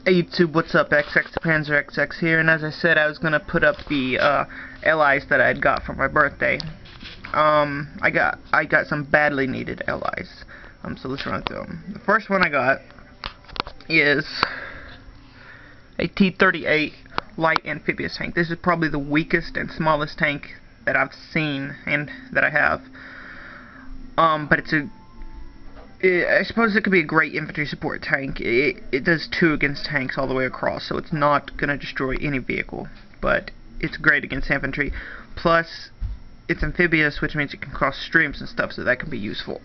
Hey YouTube, what's up? XX Panzer XX here, and as I said, I was gonna put up the LIs that I had got for my birthday. I got some badly needed LIs. So let's run through them. The first one I got is a T-38 light amphibious tank. This is probably the weakest and smallest tank that I've seen and that I have. But I suppose it could be a great infantry support tank. It does 2 against tanks all the way across, so it's not going to destroy any vehicle, but it's great against infantry. Plus, it's amphibious, which means it can cross streams and stuff, so that can be useful.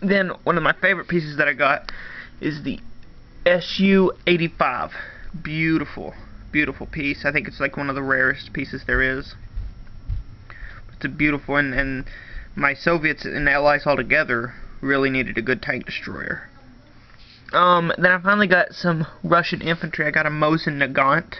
Then, one of my favorite pieces that I got is the Su-85. Beautiful, beautiful piece. I think it's like one of the rarest pieces there is. It's a beautiful, and my Soviets and Allies all together really needed a good tank destroyer. Then I finally got some Russian infantry. I got a Mosin Nagant,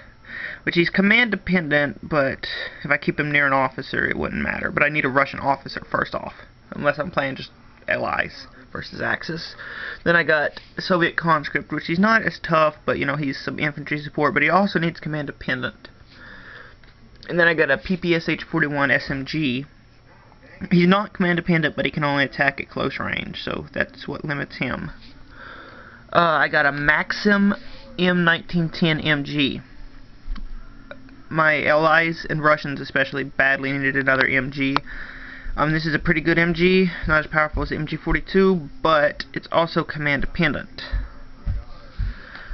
which he's command dependent, but if I keep him near an officer, it wouldn't matter. But I need a Russian officer first off, unless I'm playing just Allies versus Axis. Then I got a Soviet conscript, which he's not as tough, but you know, he's some infantry support, but he also needs command dependent. And then I got a PPSH-41 SMG. He's not command dependent, but he can only attack at close range, so that's what limits him. I got a Maxim M1910 MG. My allies and Russians especially badly needed another MG. This is a pretty good MG, not as powerful as the MG42, but it's also command dependent.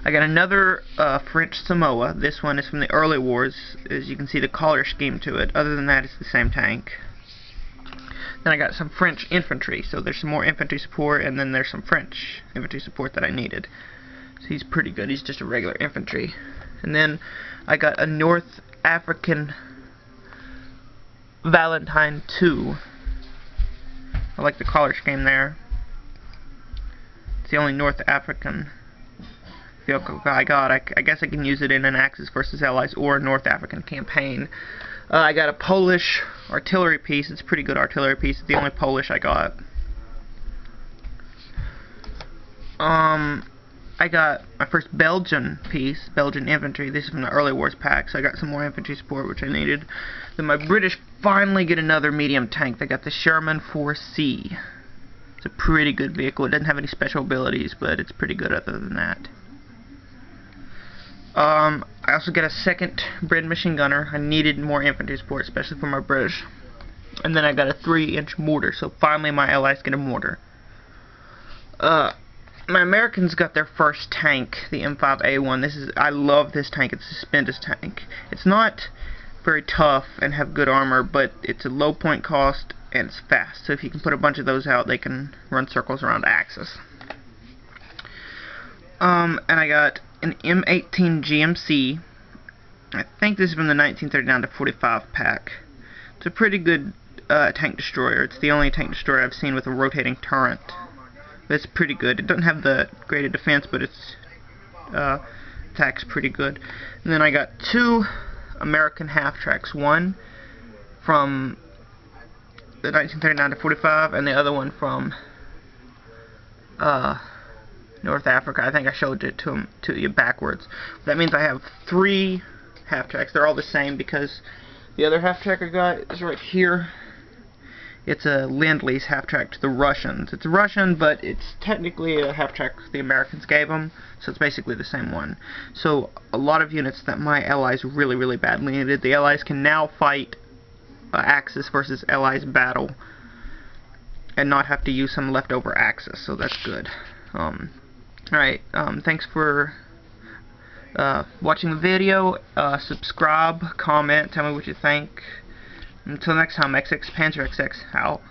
I got another French Samoa. This one is from the early wars. As you can see, the color scheme to it. Other than that, it's the same tank. Then I got some French infantry, so there's some more infantry support, and then there's some French infantry support that I needed. So he's pretty good, he's just a regular infantry. And then I got a North African Valentine II. I like the color scheme there. It's the only North African vehicle I got. I guess I can use it in an Axis versus Allies or a North African campaign. I got a Polish artillery piece. It's a pretty good artillery piece. It's the only Polish I got. I got my first Belgian piece, Belgian infantry. This is from the early wars pack, so I got some more infantry support, which I needed. Then my British finally get another medium tank. They got the Sherman 4C. It's a pretty good vehicle. It doesn't have any special abilities, but it's pretty good other than that. I also got a second Brit machine gunner. I needed more infantry support, especially for my British. And then I got a 3-inch mortar, so finally my allies get a mortar. My Americans got their first tank, the M5A1. I love this tank. It's a suspended tank. It's not very tough and have good armor, but it's a low point cost and it's fast. So if you can put a bunch of those out, they can run circles around Axis. And I got an M18 GMC. I think this is from the 1939 to 45 pack. It's a pretty good tank destroyer. It's the only tank destroyer I've seen with a rotating turret. It's pretty good. It doesn't have the graded defense, but its attack's pretty good. And then I got 2 American half-tracks. One from the 1939 to 45, and the other one from North Africa. I think I showed it to you backwards. That means I have 3 half-tracks. They're all the same because the other half-track I got is right here. It's a Lend-Lease half-track to the Russians. It's Russian, but it's technically a half-track the Americans gave them, so it's basically the same one. So a lot of units that my allies really, really badly needed. The allies can now fight Axis versus Allies battle and not have to use some leftover Axis, so that's good. Alright, thanks for watching the video. Subscribe, comment, tell me what you think. Until next time, XX Panzer XX out.